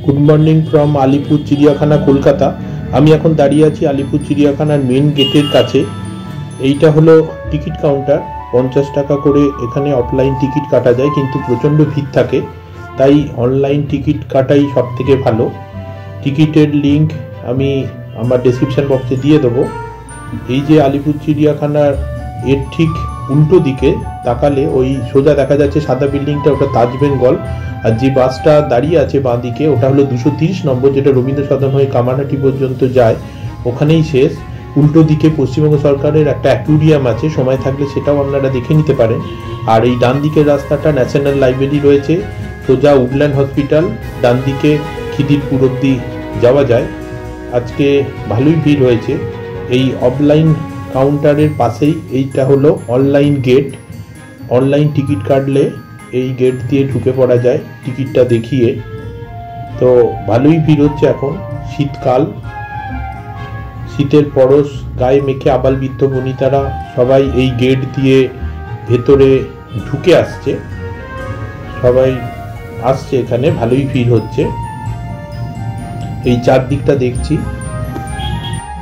Good morning from Alipur চিড়িয়াখানা কলকাতা। আমি এখন দাঁড়িয়ে আছি আলিপুর চিড়িয়াখানার মেন গেটের কাছে। এইটা হলো টিকিট কাউন্টার। 50 টাকা করে এখানে অফলাইন টিকিট কাটা যায়, কিন্তু প্রচণ্ড ভিড় থাকে, তাই অনলাইন টিকিট কাটাই সব থেকে ভালো। টিকিটের লিঙ্ক আমি আমার ডেসক্রিপশন বক্সে দিয়ে দেবো। এই যে আলিপুর চিড়িয়াখানার এর ঠিক উল্টো দিকে তাকালে ওই সোজা দেখা যাচ্ছে সাদা বিল্ডিংটা, ওটা তাজ বেঙ্গল। আর যে বাসটা দাঁড়িয়ে আছে বাঁ দিকে ওটা হলো 230 নম্বর, যেটা রবীন্দ্র সদন হয়ে কামারহাটি পর্যন্ত যায়, ওখানেই শেষ। উল্টো দিকে পশ্চিমবঙ্গ সরকারের একটা অ্যাকুরিয়াম আছে, সময় থাকলে সেটাও আপনারা দেখে নিতে পারেন। আর এই ডান দিকের রাস্তাটা ন্যাশনাল লাইব্রেরি রয়েছে, সোজা উডল্যান্ড হসপিটাল, ডান দিকে খিদিরপুর অব্দি যাওয়া যায়। আজকে ভালোই ভিড় হয়েছে। এই অফলাইন কাউন্টারের পাশেই এইটা হলো অনলাইন গেট। অনলাইন টিকিট কাটলে এই গেট দিয়ে ঢুকে পড়া যায় টিকিটটা দেখিয়ে। তো ভালোই ভিড় হচ্ছে এখন, শীতকাল, শীতের পরশ গায়ে মেখে আবাল বৃদ্ধ বনিতারা সবাই এই গেট দিয়ে ভেতরে ঢুকে আসছে। সবাই আসছে এখানে, ভালোই ভিড় হচ্ছে। এই চারদিকটা দেখছি,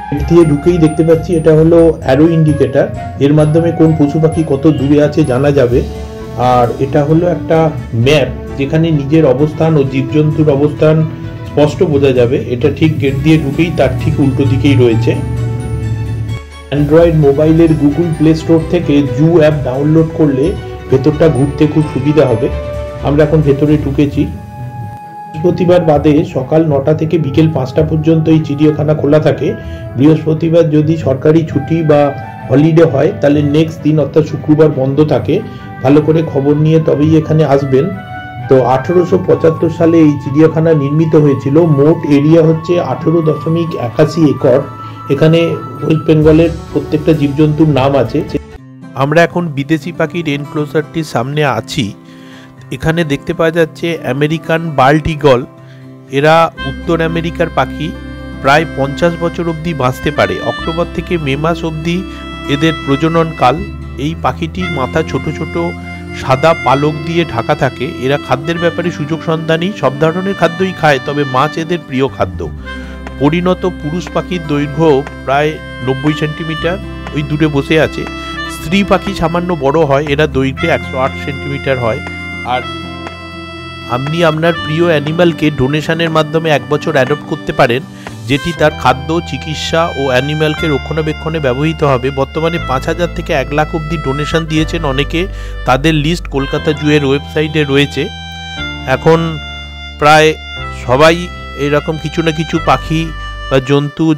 গেট দিয়ে ঢুকেই দেখতে পাচ্ছি এটা হলো অ্যারো ইন্ডিকেটর, এর মাধ্যমে কোন পশু পাখি কত দূরে আছে জানা যাবে। আর এটা হলো একটা ম্যাপ, যেখানে নিজের অবস্থান ও জীবজন্তুর অবস্থান স্পষ্ট বোঝা যাবে। এটা ঠিক গেট দিয়ে ঢুকেই তার ঠিক উল্টো দিকেই রয়েছে। অ্যান্ড্রয়েড মোবাইলের গুগল প্লে স্টোর থেকে জু অ্যাপ ডাউনলোড করলে ভেতরটা ঘুরতে খুব সুবিধা হবে। আমরা এখন ভেতরে ঢুকেছি। বৃহস্পতিবার বাদে সকাল 9টা থেকে বিকেল 5টা পর্যন্ত এই চিড়িয়াখানা খোলা থাকে। বৃহস্পতিবার যদি সরকারি ছুটি বা হলিডে হয় তাহলে নেক্সট দিন অর্থাৎ শুক্রবার বন্ধ থাকে। ভালো করে খবর নিয়ে তবেই এখানে আসবেন। তো 1875 সালে এই চিড়িয়াখানা নির্মিত হয়েছিল। মোট এরিয়া হচ্ছে 18.81 একর। এখানে ওয়েস্ট বেঙ্গলের প্রত্যেকটা জীবজন্তুর নাম আছে। আমরা এখন বিদেশি পাখির এনক্লোজারটির সামনে আছি। এখানে দেখতে পাওয়া যাচ্ছে আমেরিকান বাল্ট ঈগল। এরা উত্তর আমেরিকার পাখি, প্রায় 50 বছর অবধি বাঁচতে পারে। অক্টোবর থেকে মে মাস অবধি এদের প্রজননকাল। এই পাখিটির মাথা ছোট ছোট সাদা পালক দিয়ে ঢাকা থাকে। এরা খাদ্যের ব্যাপারে সুযোগ সন্ধানী, সব ধরনের খাদ্যই খায়, তবে মাছ এদের প্রিয় খাদ্য। পরিণত পুরুষ পাখির দৈর্ঘ্য প্রায় 90 সেন্টিমিটার, ওই দূরে বসে আছে। স্ত্রী পাখি সামান্য বড় হয়, এরা দৈর্ঘ্যে 108 সেন্টিমিটার হয়। আর আপনি আপনার প্রিয় অ্যানিম্যালকে ডোনেশনের মাধ্যমে 1 বছর অ্যাডপ্ট করতে পারেন, যেটি তার খাদ্য, চিকিৎসা ও অ্যানিম্যালকে রক্ষণাবেক্ষণে ব্যবহৃত হবে। বর্তমানে 5000 থেকে 1 লাখ অবধি ডোনেশন দিয়েছেন অনেকে। তাদের লিস্ট কলকাতা জুয়ের ওয়েবসাইটে রয়েছে। এখন প্রায় সবাই এরকম কিছু না কিছু পাখি বা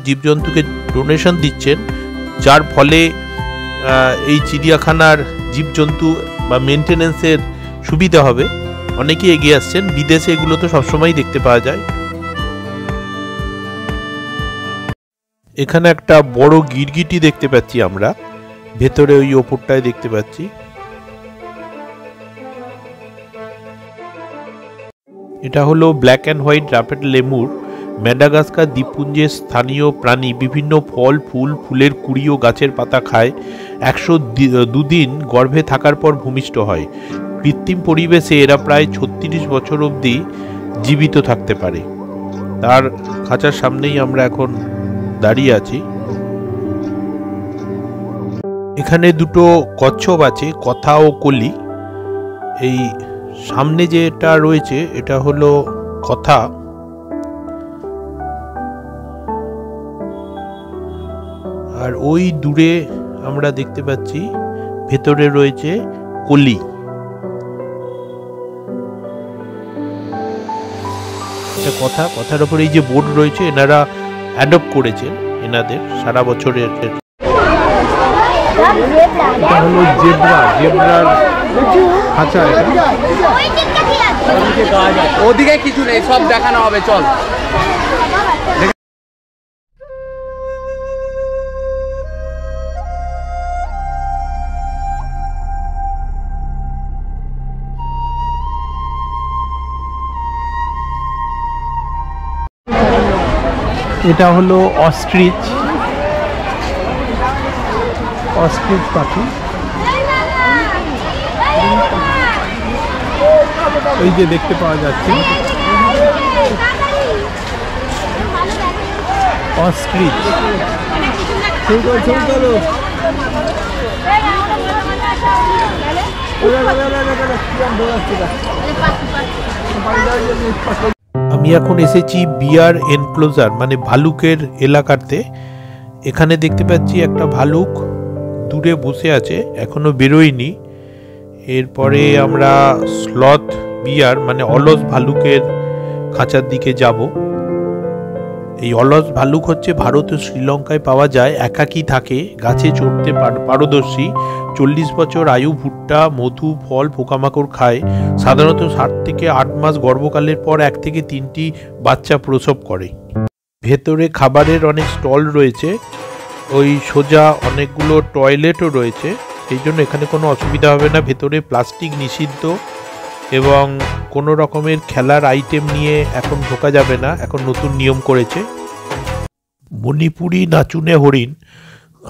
জীবজন্তুকে ডোনেশন দিচ্ছেন, যার ফলে এই চিড়িয়াখানার জীবজন্তু বা মেনটেনেন্সের সুবিধা হবে। অনেকেই এগিয়ে আসছেন। বিদেশে এগুলো তো সবসময় দেখতে পাওয়া যায়। এখানে একটা বড় গিরগিটি দেখতে পাচ্ছি আমরা, ভেতরে ওই ওপরটায় দেখতে পাচ্ছি। এটা হলো black and white ruffed lemur. Madagascar দ্বীপপুঞ্জের স্থানীয় প্রাণী। বিভিন্ন ফল, ফুলের কুঁড়ি ও গাছের পাতা খায়। 102 দিন গর্ভে থাকার পর ভূমিষ্ঠ হয়। কৃত্রিম পরিবেশে এরা প্রায় 36 বছর অবধি জীবিত থাকতে পারে। তার খাঁচার সামনেই আমরা এখন দাঁড়িয়ে আছি। এখানে দুটো কচ্ছপ আছে, কথা ও কলি। এই সামনে যেটা রয়েছে এটা হলো কথা, আর ওই দূরে আমরা দেখতে পাচ্ছি ভেতরে রয়েছে কলি। কথার উপরে এই যে বোর্ড রয়েছে, এনারা অ্যাডপ্ট করেছেন এনাদের সারা বছরের। এটা হলো জেব্রার খাঁচা। ওদিকে কিছু নেই, সব দেখানো হবে, চল। এটা হলো অস্ট্রিচ পাখি। এই যে দেখতে পাওয়া যাচ্ছে অস্ট্রিচ। আমি এখন এসেছি বিয়ার এনক্লোজার মানে ভালুকের এলাকাতে। এখানে দেখতে পাচ্ছি একটা ভালুক দূরে বসে আছে, এখনো বেরোয়নি। এরপরে আমরা স্লথ বিয়ার মানে অলস ভালুকের খাঁচার দিকে যাব। এই অলস ভালুক হচ্ছে ভারত ও শ্রীলঙ্কায় পাওয়া যায়, একাকী থাকে, গাছে চড়তে পারদর্শী, 40 বছর আয়ু, ভুট্টা, মধু, ফল, পোকামাকড় খায়। সাধারণত 7 থেকে 8 মাস গর্ভকালের পর 1 থেকে 3টি বাচ্চা প্রসব করে। ভেতরে খাবারের অনেক স্টল রয়েছে, ওই সোজা অনেকগুলো টয়লেটও রয়েছে, সেই জন্য এখানে কোনো অসুবিধা হবে না। ভেতরে প্লাস্টিক নিষিদ্ধ এবং কোনো রকমের খেলার আইটেম নিয়ে এখন ঢোকা যাবে না, এখন নতুন নিয়ম করেছে। মণিপুরি নাচুনে হরিণ।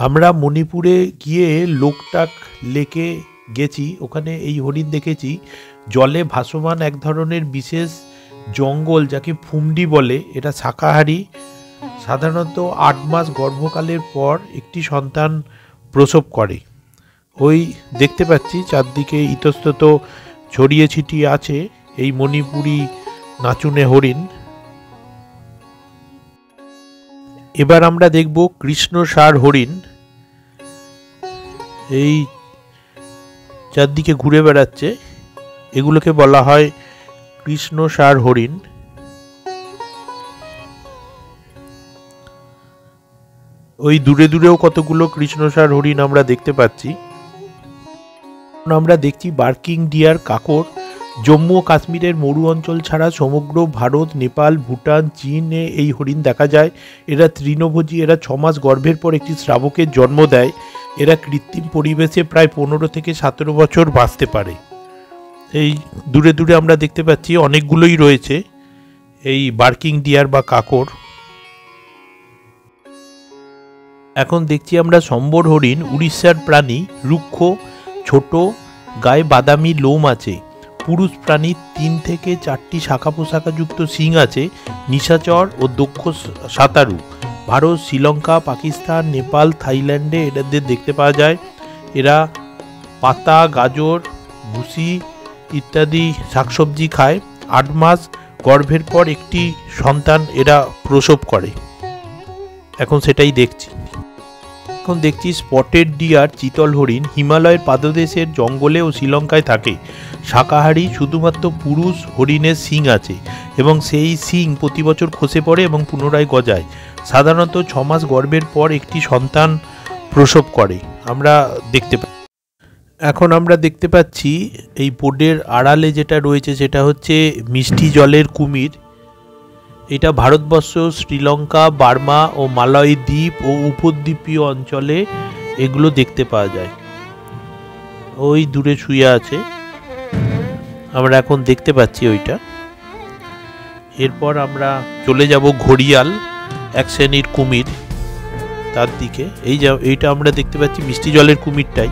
আমরা মণিপুরে গিয়ে লোকটাক লেকে গেছি, ওখানে এই হরিণ দেখেছি। জলে ভাসমান এক ধরনের বিশেষ জঙ্গল যাকে ফুমডি বলে, এটা শাকাহারী। সাধারণত 8 মাস গর্ভকালের পর একটি সন্তান প্রসব করে। ওই দেখতে পাচ্ছি চারদিকে ইতস্তত ছড়িয়ে ছিটিয়ে আছে এই মণিপুরি নাচুনে হরিণ। এবার আমরা দেখব কৃষ্ণসার হরিণ। এই চারদিকে ঘুরে বেড়াচ্ছে, এগুলোকে বলা হয় কৃষ্ণসার হরিণ। ওই দূরে দূরেও কতগুলো কৃষ্ণসার হরিণ আমরা দেখতে পাচ্ছি। আমরা দেখছি বার্কিং ডিয়ার কাকর। জম্মু ও কাশ্মীরের মরু অঞ্চল ছাড়া সমগ্র ভারত, নেপাল, ভুটান, চীনে এই হরিণ দেখা যায়। এরা তৃণভোজী, এরা 6 মাস গর্ভের পর একটি শ্রাবকের জন্ম দেয়। এরা কৃত্রিম পরিবেশে প্রায় 15 থেকে 17 বছর বাঁচতে পারে। এই দূরে দূরে আমরা দেখতে পাচ্ছি অনেকগুলোই রয়েছে এই বার্কিং ডিয়ার বা কাকর। এখন দেখছি আমরা সম্বর হরিণ, উড়িষ্যার প্রাণী, রুক্ষ, ছোট, গায়ে বাদামি লোম আছে। পুরুষ প্রাণীর 3 থেকে 4টি শাখা পোশাকাযুক্ত শিং আছে। নিশাচর ও দক্ষ সাঁতারু। ভারত, শ্রীলঙ্কা, পাকিস্তান, নেপাল, থাইল্যান্ডে এদের দেখতে পাওয়া যায়। এরা পাতা, গাজর, ভুসি ইত্যাদি শাকসবজি খায়। 8 মাস গর্ভের পর একটি সন্তান এরা প্রসব করে, এখন সেটাই দেখছি। এখন দেখছি স্পটেড ডিয়ার, চিতল হরিণ। হিমালয়ের পাদদেশের জঙ্গলে ও শ্রীলঙ্কায় থাকে। শাকাহারী, শুধুমাত্র পুরুষ হরিণের শিং আছে এবং সেই শিং প্রতি বছর খসে পড়ে এবং পুনরায় গজায়। সাধারণত 6 মাস গর্ভের পর একটি সন্তান প্রসব করে, আমরা দেখতে পাই। এখন আমরা দেখতে পাচ্ছি এই বোর্ডের আড়ালে যেটা রয়েছে সেটা হচ্ছে মিষ্টি জলের কুমির। এটা ভারতবর্ষ, শ্রীলঙ্কা, বার্মা ও মালয় দ্বীপ ও উপদ্বীপীয় অঞ্চলে এগুলো দেখতে পাওয়া যায়। ওই দূরে শুয়ে আছে, আমরা এখন দেখতে পাচ্ছি ওইটা। এরপর আমরা চলে যাব ঘড়িয়াল, এক শ্রেণীর কুমির, তার দিকে। এইটা আমরা দেখতে পাচ্ছি মিষ্টি জলের কুমিরটাই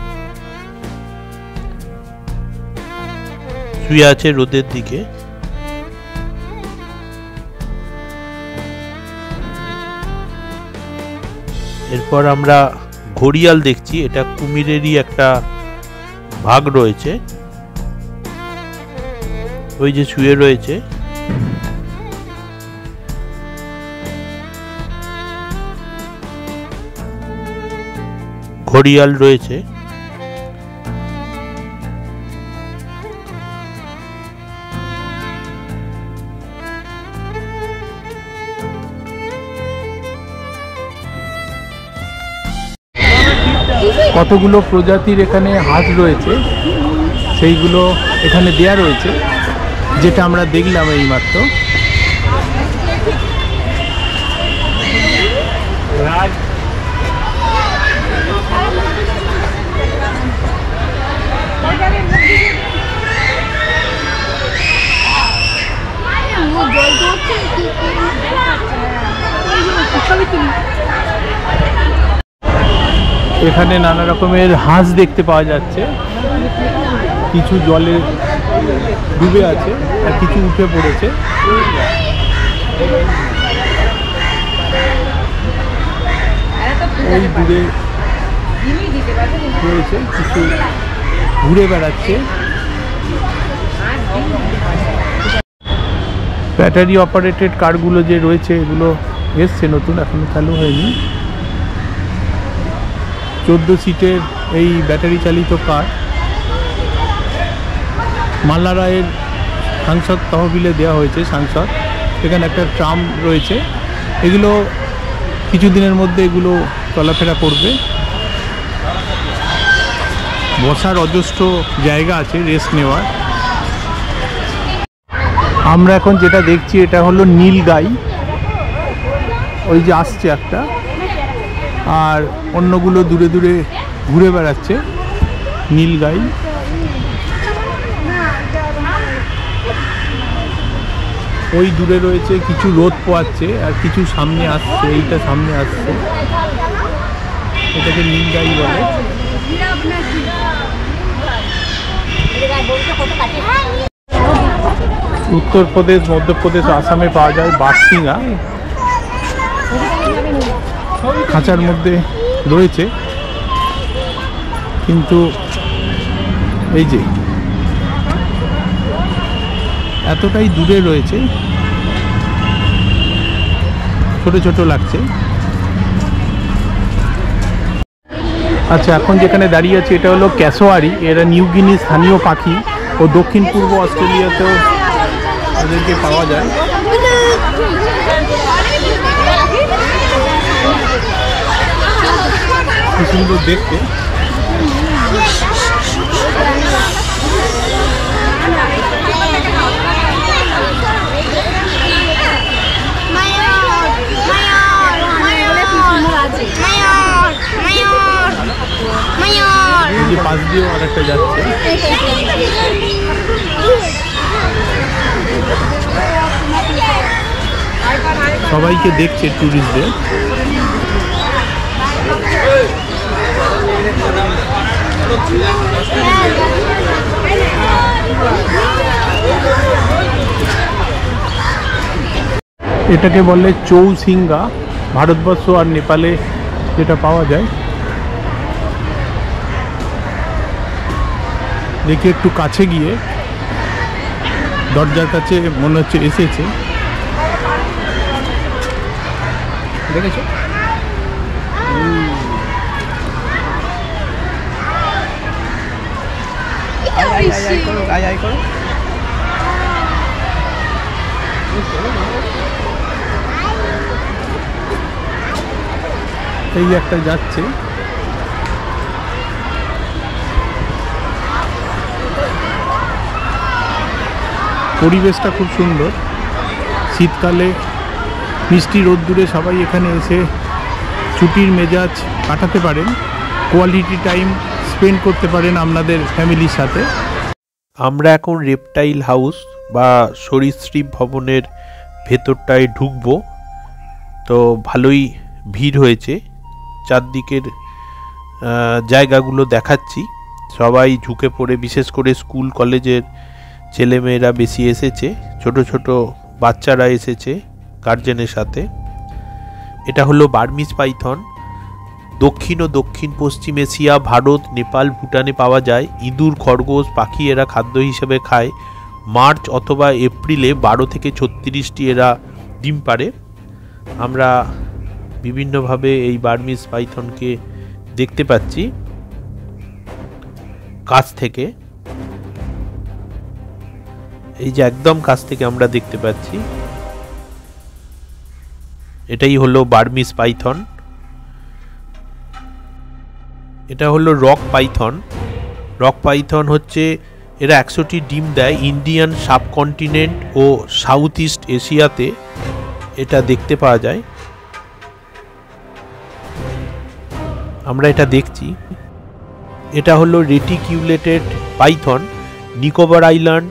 শুয়ে আছে রোদের দিকে। এরপর আমরা ঘড়িয়াল দেখছি, এটা কুমিরেরই একটা ভাগ রয়েছে, ওই যে শুয়ে রয়েছে। ঘড়িয়াল রয়েছে। কতগুলো প্রজাতির এখানে হাঁস রয়েছে সেইগুলো এখানে দেয়া রয়েছে, যেটা আমরা দেখলাম এইমাত্র। এখানে নানা রকমের হাঁস দেখতে পাওয়া যাচ্ছে, কিছু জলে ডুবে আছে আর কিছু উঠে পড়েছে। ওই দূরে রয়েছে কিছু ঘুরে বেড়াচ্ছে। ব্যাটারি অপারেটেড কারগুলো যে রয়েছে এগুলো এসছে নতুন, এখনো চালু হয়নি। 14 সিটের এই ব্যাটারি চালিত কার মাল্লা রায়ের সাংসদ তহবিলে দেওয়া হয়েছে। সাংসদ এখানে একটা ট্রাম রয়েছে, এগুলো কিছুদিনের মধ্যে এগুলো চলাফেরা করবে। বসার অজস্র জায়গা আছে রেস্ট নেওয়ার। আমরা এখন যেটা দেখছি এটা হলো নীলগাই, ওই যে আসছে একটা, আর অন্যগুলো দূরে দূরে ঘুরে বেড়াচ্ছে। নীলগাই ওই দূরে রয়েছে, কিছু রোদ পোয়াচ্ছে আর কিছু সামনে আসছে। এইটা সামনে আসছে, এটাকে নীলগাই বলে। উত্তরপ্রদেশ, মধ্যপ্রদেশ, আসামে পাওয়া যায় বারসিঙা। খাঁচার মধ্যে রয়েছে, কিন্তু এই যে এতটাই দূরে রয়েছে, ছোট ছোট লাগছে। আচ্ছা, এখন যেখানে দাঁড়িয়ে আছে এটা হলো ক্যাসোয়ারি। এরা নিউ গিনি স্থানীয় পাখি ও দক্ষিণ পূর্ব অস্ট্রেলিয়াতেও এদেরকে পাওয়া যায়। খুব সুন্দর দেখতে। পাশ দিয়েও আর একটা যাচ্ছে। সবাইকে দেখছে টুরিস্টদের। এটাকে বলে চৌসিঙ্গা, ভারতবর্ষ আর নেপালে যেটা পাওয়া যায়। দেখি একটু কাছে গিয়ে, দরজার কাছে মনে হচ্ছে এসেছে। দেখেছো? এই একটা যাচ্ছে। পরিবেশটা খুব সুন্দর। শীতকালে মিষ্টি রোদ্দুরে সবাই এখানে এসে ছুটির মেজাজ কাটাতে পারেন, কোয়ালিটি টাইম স্পেন্ড করতে পারেন আপনাদের ফ্যামিলির সাথে। আমরা এখন রেপটাইল হাউস বা সরীসৃপ ভবনের ভেতরটায় ঢুকবো। তো ভালোই ভিড় হয়েছে, চারদিকের জায়গাগুলো দেখাচ্ছি। সবাই ঝুঁকে পড়ে, বিশেষ করে স্কুল কলেজের ছেলেমেয়েরা বেশি এসেছে, ছোট ছোট বাচ্চারা এসেছে গার্জেনের সাথে। এটা হলো বার্মিজ পাইথন। দক্ষিণ ও দক্ষিণ পশ্চিম এশিয়া, ভারত, নেপাল, ভুটানে পাওয়া যায়। ইঁদুর, খরগোশ পাখি এরা খাদ্য হিসেবে খায়। মার্চ অথবা এপ্রিলে 12 থেকে 36টি এরা ডিম পাড়ে। আমরা বিভিন্নভাবে এই বার্মিজ পাইথনকে দেখতে পাচ্ছি কাছ থেকে। এই যে একদম কাছ থেকে আমরা দেখতে পাচ্ছি, এটাই হলো বার্মিজ পাইথন। এটা হলো রক পাইথন। রক পাইথন হচ্ছে, এরা 100টি ডিম দেয়। ইন্ডিয়ান সাবকন্টিনেন্ট ও সাউথ ইস্ট এশিয়াতে এটা দেখতে পাওয়া যায়। আমরা এটা দেখছি। এটা হলো reticulated python. Nicobar island,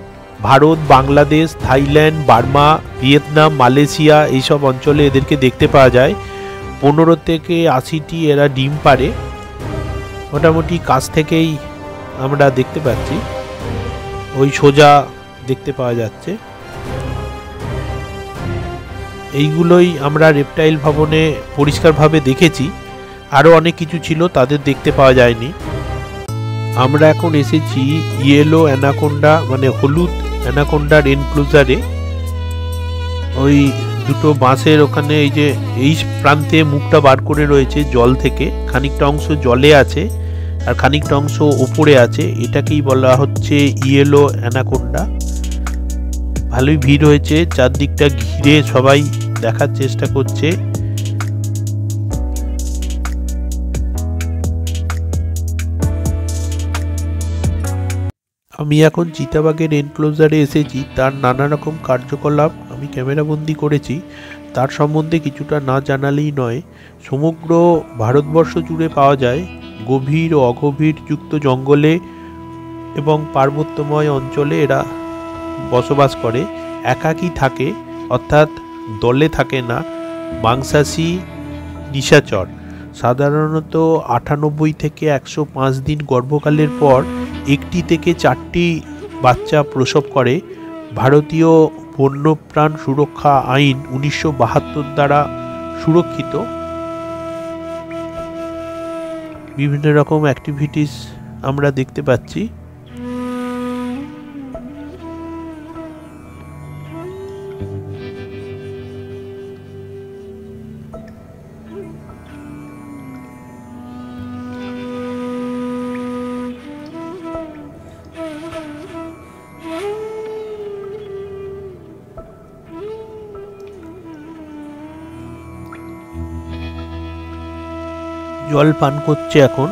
Bharat, Bangladesh, Thailand, Burma, Vietnam, Malaysia এইসব অঞ্চলে এদেরকে দেখতে পাওয়া যায়। 15 থেকে 80টি এরা ডিম পাড়ে। মোটামুটি কাছ থেকেই আমরা দেখতে পাচ্ছি, ওই সোজা দেখতে পাওয়া যাচ্ছে। এইগুলোই আমরা রেপটাইল ভবনে পরিষ্কারভাবে দেখেছি। আরও অনেক কিছু ছিল, তাদের দেখতে পাওয়া যায়নি। আমরা এখন এসেছি ইয়েলো অ্যানাকোন্ডা মানে হলুদ অ্যানাকোন্ডার এনক্লোজারে। ওই দুটো বাঁশের ওখানে এই প্রান্তে মুখটা বার করে রয়েছে জল থেকে, খানিকটা অংশ জলে আছে আর খানিকটা অংশ ওপরে আছে। এটাকেই বলা হচ্ছে ইয়েলো অ্যানাকোন্ডা। ভালোই ভিড় হয়েছে, চারদিকটা ঘিরে সবাই দেখার চেষ্টা করছে। আমি এখন চিতাবাঘের এনক্লোজারে এসেছি, তার নানা রকম কার্যকলাপ আমি ক্যামেরাবন্দি করেছি। তার সম্বন্ধে কিছুটা না জানালেই নয়। সমগ্র ভারতবর্ষ জুড়ে পাওয়া যায়, গভীর ও অগভীর যুক্ত জঙ্গলে এবং পার্বত্যময় অঞ্চলে এরা বসবাস করে। একাকী থাকে, অর্থাৎ দলে থাকে না, মাংসাশী নিশাচর। সাধারণত 98 থেকে 105 দিন গর্ভকালের পর 1টি থেকে 4টি বাচ্চা প্রসব করে। ভারতীয় বন্যপ্রাণ সুরক্ষা আইন 1972 দ্বারা সুরক্ষিত। বিভিন্ন রকম অ্যাক্টিভিটিস আমরা দেখতে পাচ্ছি। জল পান করছে এখন।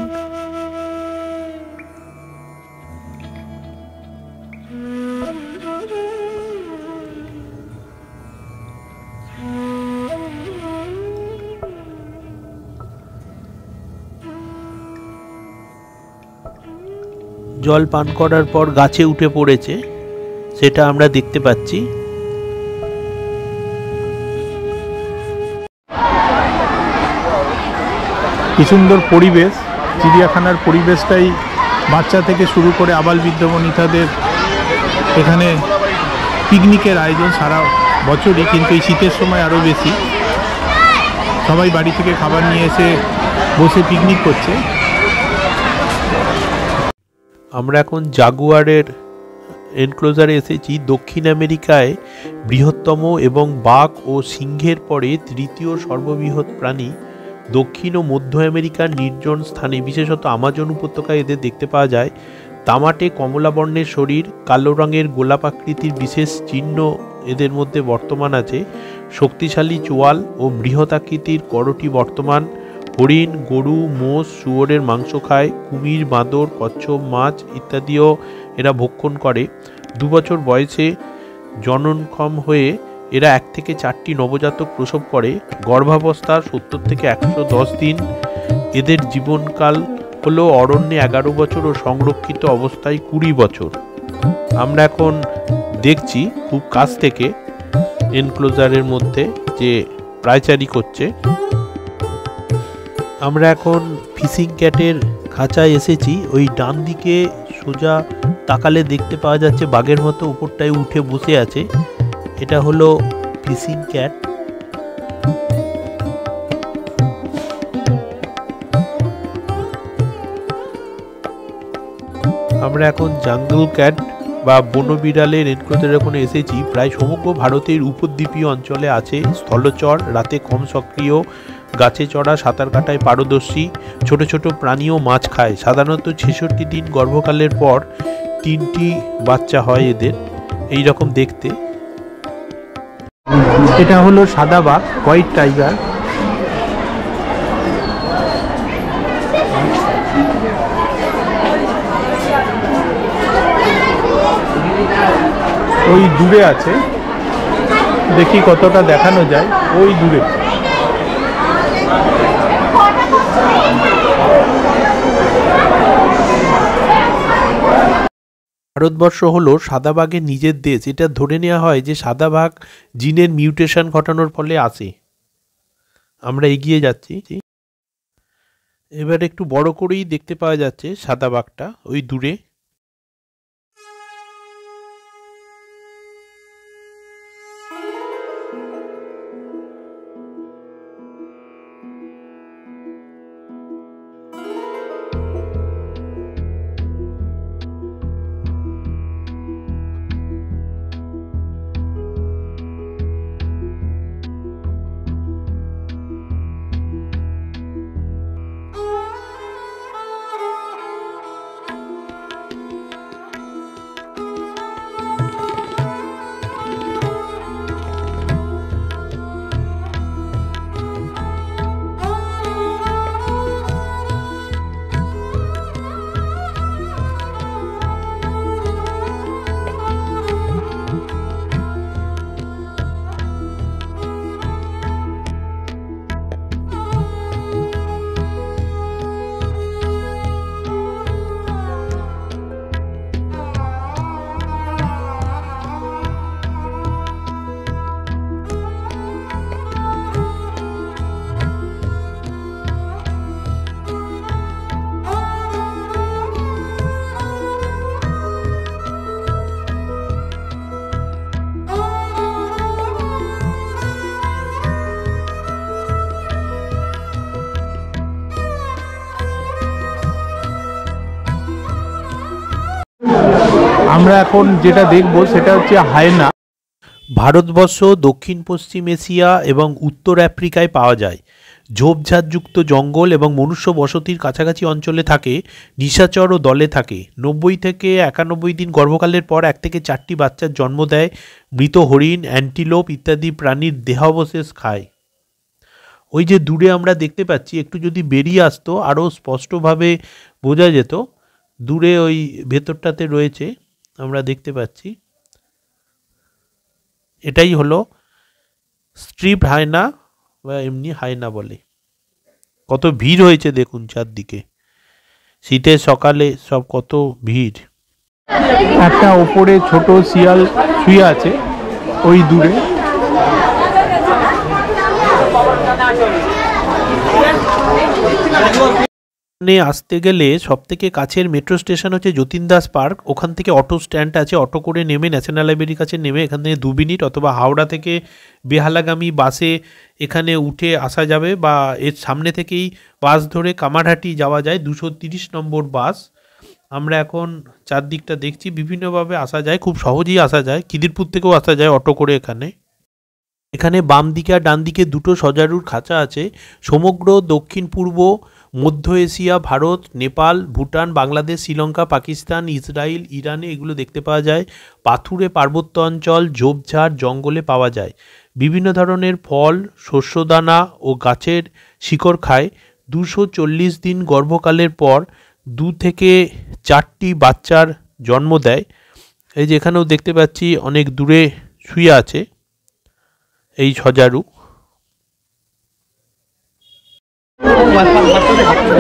জল পান করার পর গাছে উঠে পড়েছে, সেটা আমরা দেখতে পাচ্ছি। কি সুন্দর পরিবেশ, চিড়িয়াখানার পরিবেশটাই বাচ্চা থেকে শুরু করে আবাল বৃদ্ধ বনিতাদের এখানে পিকনিকের আয়োজন সারা বছরই, কিন্তু এই শীতের সময় আরও বেশি। সবাই বাড়ি থেকে খাবার নিয়ে এসে বসে পিকনিক করছে। আমরা এখন জাগুয়ারের এনক্লোজারে এসেছি। দক্ষিণ আমেরিকায় বৃহত্তম এবং বাঘ ও সিংহের পরে তৃতীয় সর্ববৃহৎ প্রাণী। দক্ষিণ ও মধ্য আমেরিকার নির্জন স্থানে, বিশেষত আমাজন উপত্যকায় এদের দেখতে পাওয়া যায়। তামাটে কমলা বর্ণের শরীর, কালো রঙের গোলাপ আকৃতির বিশেষ চিহ্ন এদের মধ্যে বর্তমান আছে। শক্তিশালী চোয়াল ও বৃহৎ আকৃতির করটি বর্তমান। হরিণ, গরু, মোষ, শুয়োরের মাংস খায়। কুমির, বাঁদর, কচ্ছপ, মাছ ইত্যাদিও এরা ভক্ষণ করে। 2 বছর বয়সে জননক্ষম হয়ে এরা 1 থেকে 4টি নবজাতক প্রসব করে। গর্ভাবস্থার 70 থেকে 110 দিন। এদের জীবনকাল হলো অরণ্যে 11 বছর ও সংরক্ষিত অবস্থায় 20 বছর। আমরা এখন দেখছি খুব কাছ থেকে এনক্লোজারের মধ্যে যে পায়চারি করছে। আমরা এখন ফিশিং ক্যাটের খাঁচায় এসেছি। ওই ডান দিকে সোজা তাকালে দেখতে পাওয়া যাচ্ছে বাঘের মতো উপরটায় উঠে বসে আছে। এটা হলো ফিশিং ক্যাট। আমরা এখন জাঙ্গল ক্যাট বা বনবিড়ালের এনক্লোজারে এখন এসেছি। প্রায় সমগ্র ভারতের উপদ্বীপীয় অঞ্চলে আছে। স্থলচর, রাতে কম সক্রিয়, গাছে চড়া, সাঁতার কাটায় পারদর্শী। ছোট ছোট প্রাণী ও মাছ খায়। সাধারণত 66 দিন গর্ভকালের পর 3টি বাচ্চা হয় এদের। এই রকম দেখতে। এটা হলো সাদা বাঘ, হোয়াইট টাইগার। ওই দূরে আছে, দেখি কতটা দেখানো যায়। ওই দূরে ভারতবর্ষ হলো সাদা বাঘের নিজের দেশ। এটা ধরে নেওয়া হয় যে সাদা বাঘ জিনের মিউটেশন ঘটানোর ফলে আসে। আমরা এগিয়ে যাচ্ছি। এবার একটু বড় করেই দেখতে পাওয়া যাচ্ছে সাদা বাঘটা ওই দূরে। আমরা এখন যেটা দেখব সেটা হচ্ছে হায়না। ভারতবর্ষ, দক্ষিণ পশ্চিম এশিয়া এবং উত্তর আফ্রিকায় পাওয়া যায়। ঝোপঝাড়যুক্ত জঙ্গল এবং মনুষ্য বসতির কাছাকাছি অঞ্চলে থাকে। নিশাচর ও দলে থাকে। 90 থেকে 91 দিন গর্ভকালের পর 1 থেকে 4টি বাচ্চার জন্ম দেয়। মৃত হরিণ, অ্যান্টিলোপ ইত্যাদি প্রাণীর দেহাবশেষ খায়। ওই যে দূরে আমরা দেখতে পাচ্ছি, একটু যদি বেরিয়ে আসতো আরও স্পষ্টভাবে বোঝা যেত। দূরে ওই ভেতরটাতে রয়েছে, আমরা দেখতে পাচ্ছি। এটাই হলো স্ট্রিপ হায়না বা এমনি হায়না বলে। কত ভিড় হয়েছে দেখুন চারদিকে, শীতের সকালে সব কত ভিড়। একটা ওপরে ছোট শিয়াল শুয়ে আছে ওই দূরে। আসতে গেলে সব থেকে কাছের মেট্রো স্টেশন হচ্ছে যতীন দাস পার্ক। ওখান থেকে অটো স্ট্যান্ড আছে, অটো করে নেমে ন্যাশনাল লাইব্রেরির কাছে নেমে এখান থেকে 2 মিনিট, অথবা হাওড়া থেকে বেহালাগামী বাসে এখানে উঠে আসা যাবে, বা এর সামনে থেকেই বাস ধরে কামারহাটি যাওয়া যায়, 230 নম্বর বাস। আমরা এখন চারদিকটা দেখছি, বিভিন্নভাবে আসা যায়, খুব সহজেই আসা যায়। খিদিরপুর থেকেও আসা যায় অটো করে এখানে বাম দিকে আর ডান দিকে দুটো সজারুর খাঁচা আছে। সমগ্র দক্ষিণ পূর্ব মধ্য এশিয়া, ভারত, নেপাল, ভুটান, বাংলাদেশ, শ্রীলঙ্কা, পাকিস্তান, ইসরায়েল, ইরানে এগুলো দেখতে পাওয়া যায়। পাথুরে পার্বত্য অঞ্চল, ঝোপঝাড়, জঙ্গলে পাওয়া যায়। বিভিন্ন ধরনের ফল, শস্যদানা ও গাছের শিকড় খায়। 240 দিন গর্ভকালের পর 2 থেকে 4টি বাচ্চার জন্ম দেয়। এই যে এখানেও দেখতে পাচ্ছি অনেক দূরে শুয়ে আছে এই সজারু।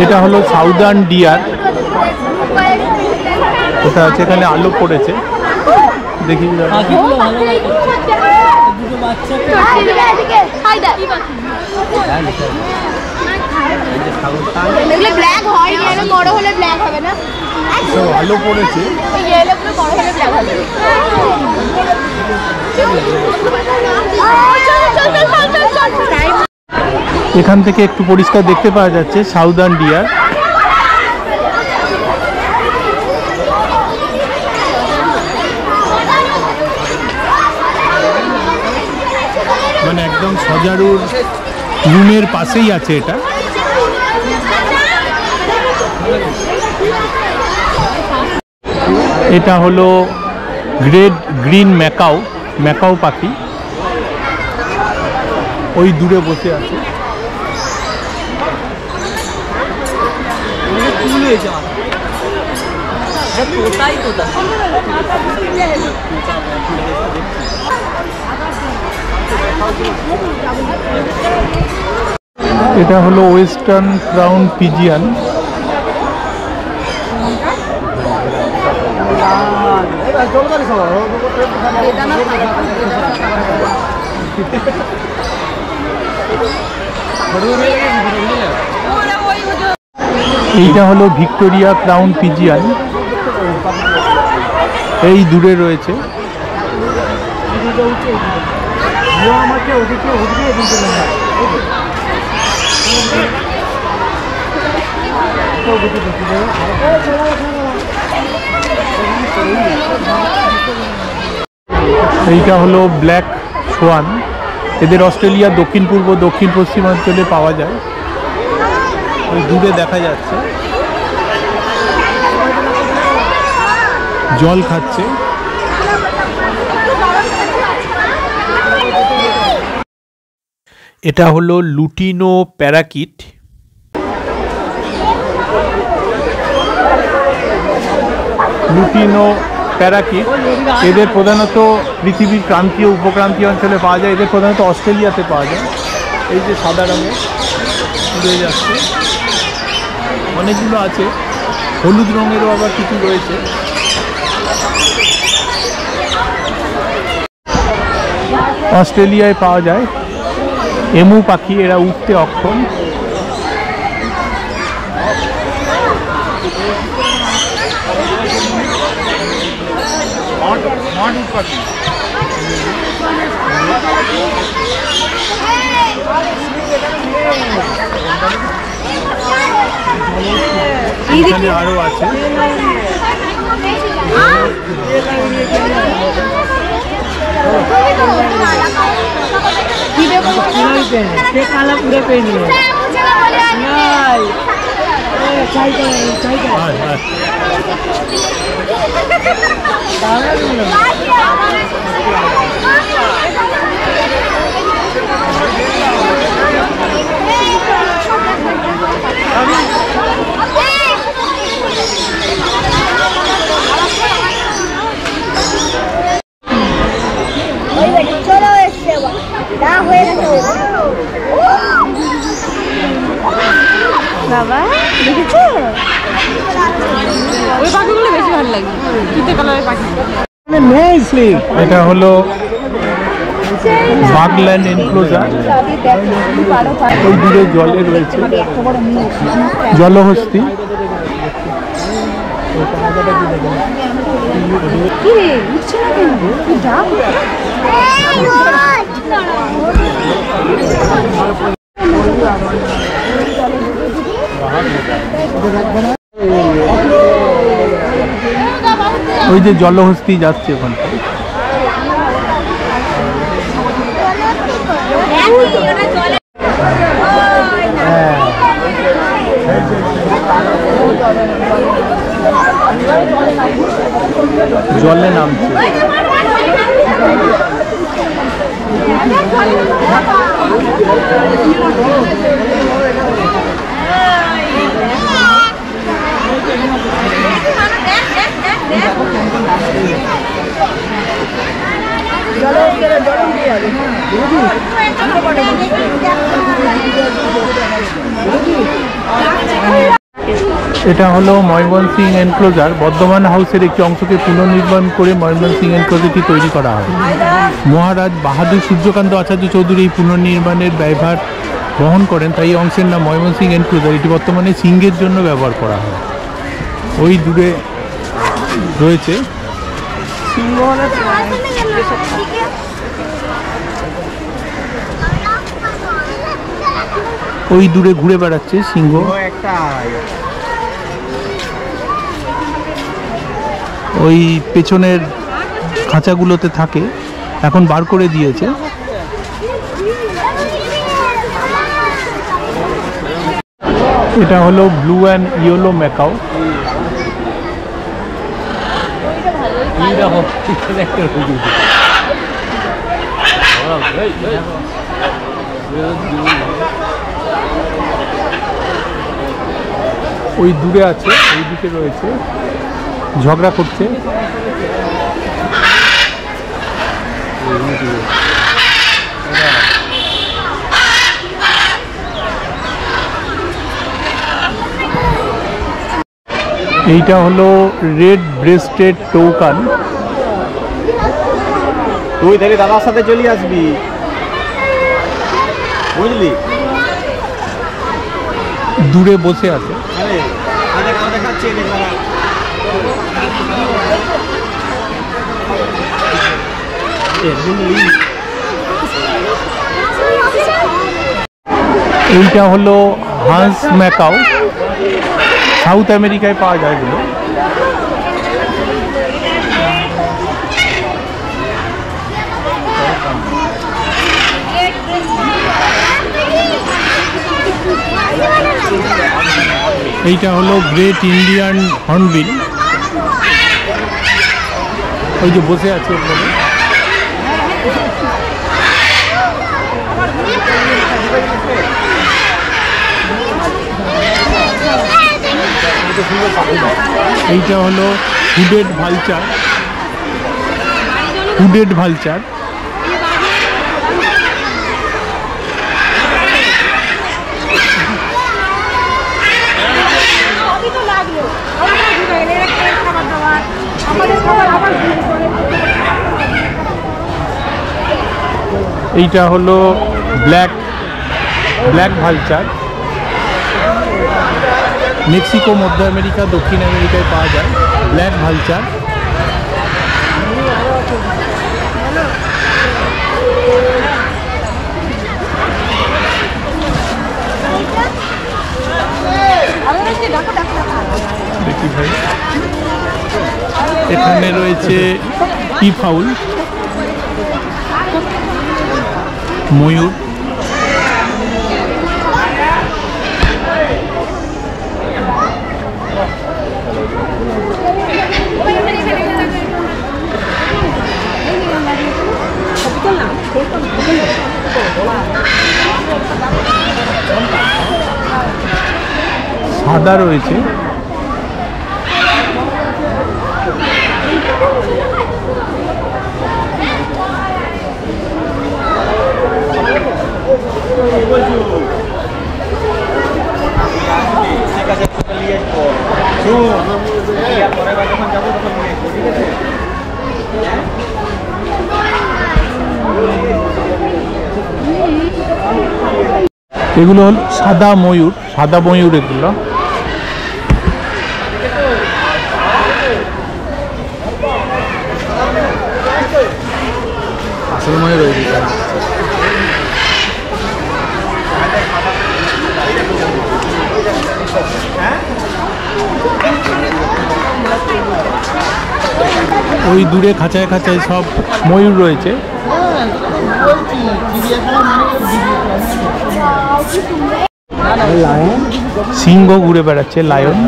এটা হলো সাউদার্ন ডিয়ার। ওটা আছে, এখানে আলো পড়েছে, দেখি আলো পড়েছে। এখান থেকে একটু পরিষ্কার দেখতে পাওয়া যাচ্ছে সাউদার্ন ডিয়ার। মানে একদম সজারুর রুমের পাশেই আছে এটা। এটা হলো গ্রেট গ্রিন ম্যাকাও, ম্যাকাও পাখি, ওই দূরে বসে আছে। এটা হলো ওয়েস্টার্ন ক্রাউন পিজিয়ান। এইটা হলো ভিক্টোরিয়া ক্রাউন পিজিয়ান, এই দূরে রয়েছে। এইটা হলো ব্ল্যাক সোয়ান। এদের অস্ট্রেলিয়ার দক্ষিণ পূর্ব দক্ষিণ পশ্চিমাঞ্চলে পাওয়া যায়, ওই দূরে দেখা যাচ্ছে, জল খাচ্ছে। এটা হলো লুটিনো প্যারাকিট। লুটিনো প্যারাকিট এদের প্রধানত পৃথিবীর ক্রান্তীয় উপক্রান্তীয় অঞ্চলে পাওয়া যায়। এদের প্রধানত অস্ট্রেলিয়াতে পাওয়া যায়। এই যে সাদা রঙের উড়ে যাচ্ছে, অনেকগুলো আছে, হলুদ রঙেরও আবার কিছু রয়েছে। অস্ট্রেলিয়ায় পাওয়া যায় এমু পাখি, এরা উঠতে অক্ষম। এখানে আরো আছে। বাবা দেখেছো ওই পাখিগুলো বেশি ভালো লাগে কিতে কালারের পাখি। এটা হলো বাগল্যান্ড এনক্লোজার। ওই দূরে জলে রয়েছে জলহস্তি। ওই যে জলহস্তি যাচ্ছে ওখান থেকে। জলে নামছে। এটা হলো ময়মনসিং এনক্লোজার। বর্ধমান হাউসের একটি অংশকে পুনর্নির্মাণ করে ময়মনসিং এনক্লোজারটি তৈরি করা হয়। মহারাজ বাহাদুর সূর্যকান্ত আচার্য চৌধুরী এই পুনর্নির্মাণের ব্যয়ভার বহন করেন, তাই এই অংশের নাম ময়মনসিং এনক্লোজার। এটি বর্তমানে সিংহের জন্য ব্যবহার করা হয়। ওই দূরে রয়েছে ওই দূরে ঘুরে বেড়াচ্ছে সিংহ। ওই পেছনের খাঁচাগুলোতে থাকে, এখন বার করে দিয়েছে। এটা হলো ব্লু অ্যান্ড ইয়েলো ম্যাকাও। ওই দূরে আছে, ওই দিকে রয়েছে, ঝগড়া করছে। এইটা হলো রেড ব্রেস্টেড টৌকান। তুই তাহলে দাদার সাথে চলে আসবি, বুঝলি? দূরে বসে আছে। এইটা হলো হান্স ম্যাকাও। সাউথ আমেরিকায় পাওয়া যায় এগুলো। এইটা হলো গ্রেট ইন্ডিয়ান হর্নবিল। ওই যে বসে আছে ওখানে। এইটা হলো হুডেড ভালচার। Hooded vulture. এইটা হলো ব্ল্যাক ভালচার। মেক্সিকো, মধ্য আমেরিকা, দক্ষিণ আমেরিকায় পাওয়া যায় ব্ল্যাক ভালচার। এখানে রয়েছে পিফাউল, ময়ূর, সাদা রয়েছে, এগুলো হল সাদা ময়ূর, সাদা ময়ূর এগুলো। আসল ময়ূর ওই দিকে। ওই দূরে খাঁচায় খাঁচায় সব ময়ূর রয়েছে। সিংহ ঘুরে বেড়াচ্ছে, লায়ন।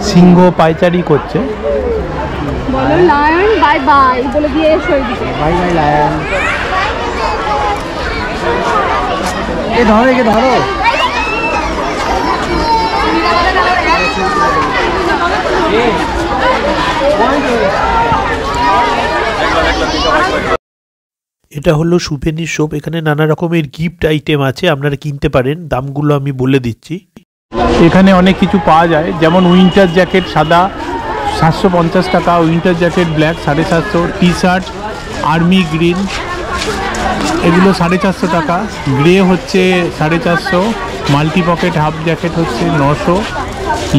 সিংহ পায়চারি করছে। বলো লায়ন বাই বাই বলে দিয়ে এসো এদিকে। Bye bye lion. এ ধরো, একে ধরো। এটা হলো সুভেনির শপ। এখানে নানা রকমের গিফট আইটেম আছে, আপনারা কিনতে পারেন। দামগুলো আমি বলে দিচ্ছি। এখানে অনেক কিছু পাওয়া যায়, যেমন উইন্টার জ্যাকেট সাদা 750 টাকা, winter jacket black 750, T shirt army green এগুলো 450 টাকা, গ্রে হচ্ছে 450, মাল্টি পকেট হাফ জ্যাকেট হচ্ছে 900,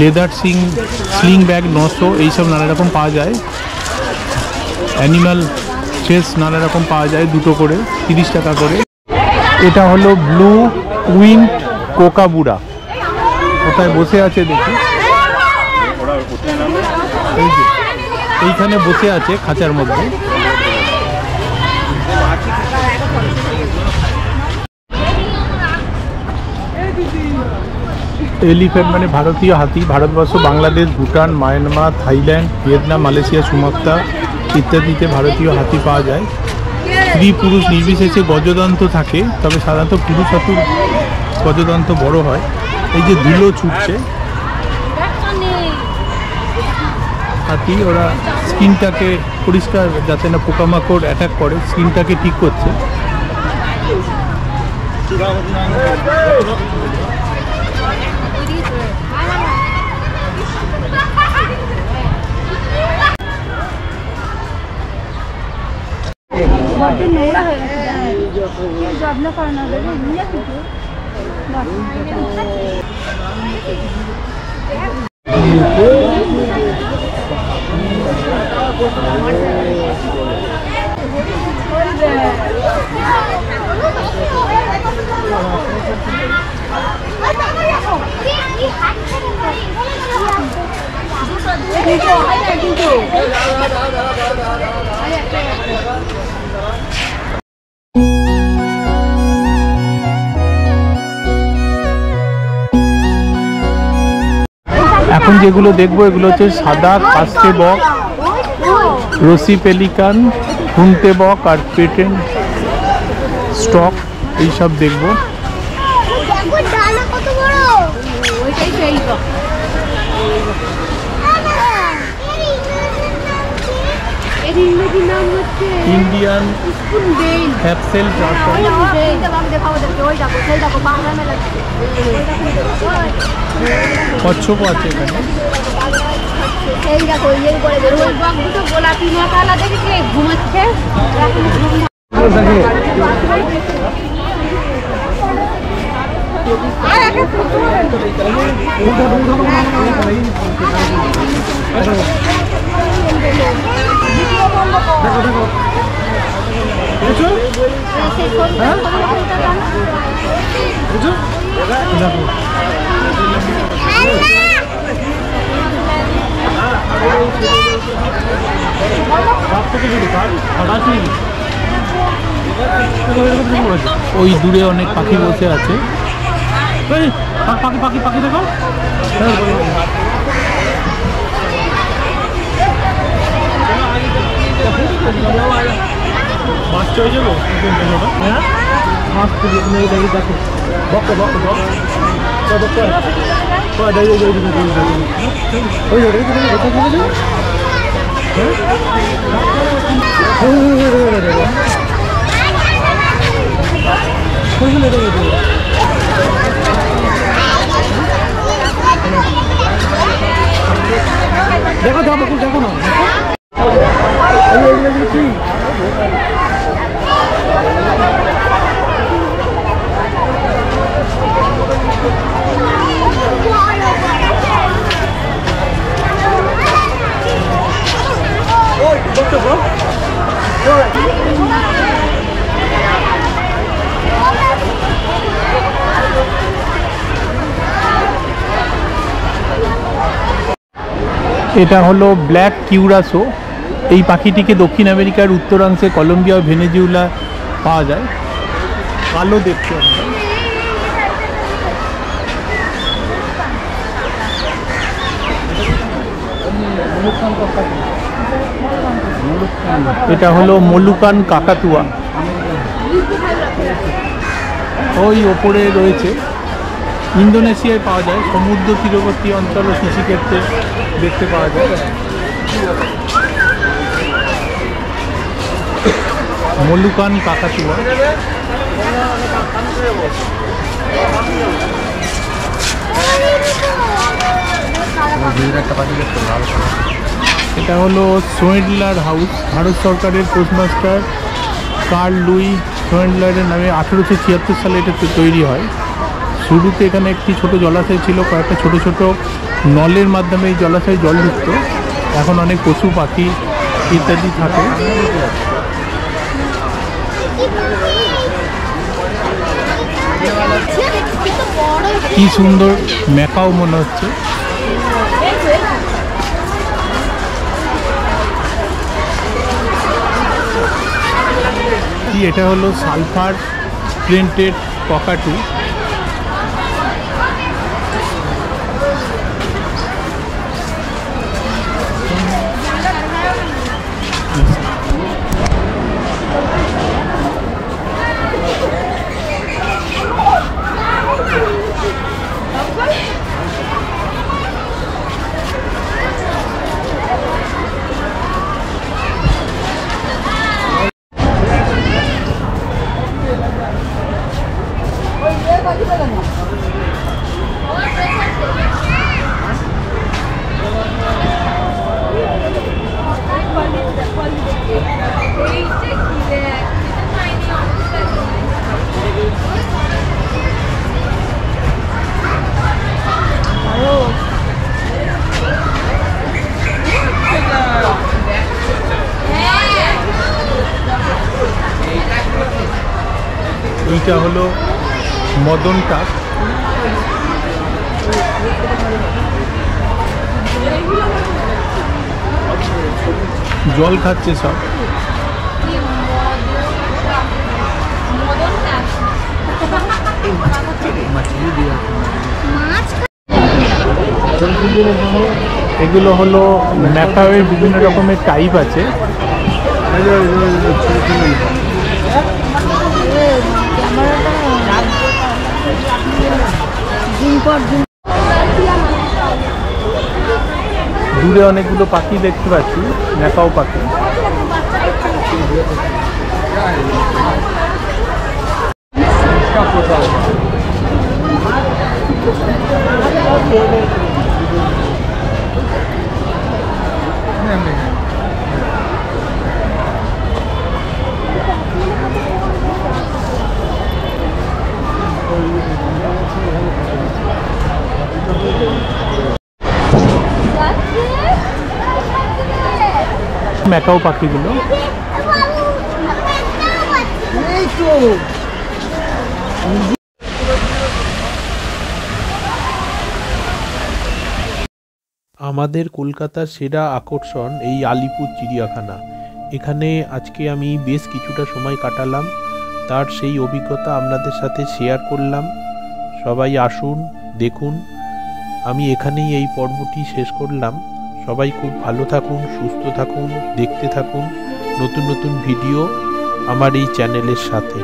লেদার স্লিং ব্যাগ 900, এইসব নানা রকম পাওয়া যায়। অ্যানিমাল চেস নানা রকম পাওয়া যায়, দুটো করে 30 টাকা করে। এটা হলো ব্লু উইন্ড কোকাবুরা, কোথায় বসে আছে দেখি, এই যে এইখানে বসে আছে খাঁচার মধ্যে। এলিফ্যান্ট মানে ভারতীয় হাতি। Bharatvarsha, Bangladesh, Bhutan, Myanmar, Thailand, Vietnam, Malaysia, Sumatra ইত্যাদিতে ভারতীয় হাতি পাওয়া যায়। স্ত্রী পুরুষ নির্বিশেষে গজদন্ত থাকে, তবে সাধারণত পুরুষ হাতির গজদন্ত বড় হয়। এই যে ধুলো ছুটছে হাতি, ওরা স্কিনটাকে পরিষ্কার যাতে না পোকামাকড় অ্যাটাক করে, স্কিনটাকে ঠিক করছে। নোংরা হয়ে গেছে, যত্ন করে না দেবে নিয়ে কিছু। এখন যেগুলো দেখবো এগুলো হচ্ছে সাদা কাস্তে বক, রসি পেলিকান, খুনতে বক আর পেটেন্ট স্টক, এইসব দেখবো। ইন্ডিয়ান হ্যাপসেল কচ্ছপও আছে এখানে। এই দেখো এই করে ওই বক দুটো গোলাপি মাথালা দেখেছিলে ঘুমাচ্ছে। ওই দূরে অনেক পাখি বসে আছে। পাখি পাখি পাখি দেখো, বাচ্চা হয়ে যাবো। দেখো দেখো দেখো না, এটা হলো ব্ল্যাক কিউরাসো। এই পাখিটিকে দক্ষিণ আমেরিকার উত্তরাংশে কলম্বিয়া ও ভেনেজুয়েলা পাওয়া যায়। কালো দেখতে। এটা হলো মলুকান কাকাতুয়া, ওই ওপরে রয়েছে। ইন্দোনেশিয়ায় পাওয়া যায়, সমুদ্র তীরবর্তী অঞ্চল ও কৃষিক্ষেত্রে দেখতে পাওয়া যায়। মলুকান কাকাতুয়া। এটা হলো সোয়েন্ডলার হাউস। ভারত সরকারের পোস্টমাস্টার কার্ল লুই সোয়েন্ডলারের নামে 1876 সালে এটা তৈরি হয়। শুরুতে এখানে একটি ছোট জলাশয় ছিল, কয়েকটা ছোট ছোট নলের মাধ্যমে এই জলাশয়ে জল ঢুকত। এখন অনেক পশু পাখি ইত্যাদি থাকে। কি সুন্দর ম্যাকাও মনে হচ্ছে। এটা হলো সালফার প্রিন্টেড ককাটু। এইটা হলো মদন কাক। জল খাচ্ছে সব। এগুলো হলো ম্যাকাওয়ের বিভিন্ন রকমের টাইপ আছে। দূরে অনেকগুলো পাখি দেখতে পাচ্ছি, ম্যাকাও পাখি। ম্যাকাও পাখিগুলো। আমাদের কলকাতার সেরা আকর্ষণ এই আলিপুর চিড়িয়াখানা। এখানে আজকে আমি বেশ কিছুটা সময় কাটালাম, তার সেই অভিজ্ঞতা আপনাদের সাথে শেয়ার করলাম। সবাই আসুন, দেখুন। আমি এখানেই এই পর্বটি শেষ করলাম। সবাই খুব ভালো থাকুন, সুস্থ থাকুন, দেখতে থাকুন নতুন নতুন ভিডিও আমার এই চ্যানেলের সাথে।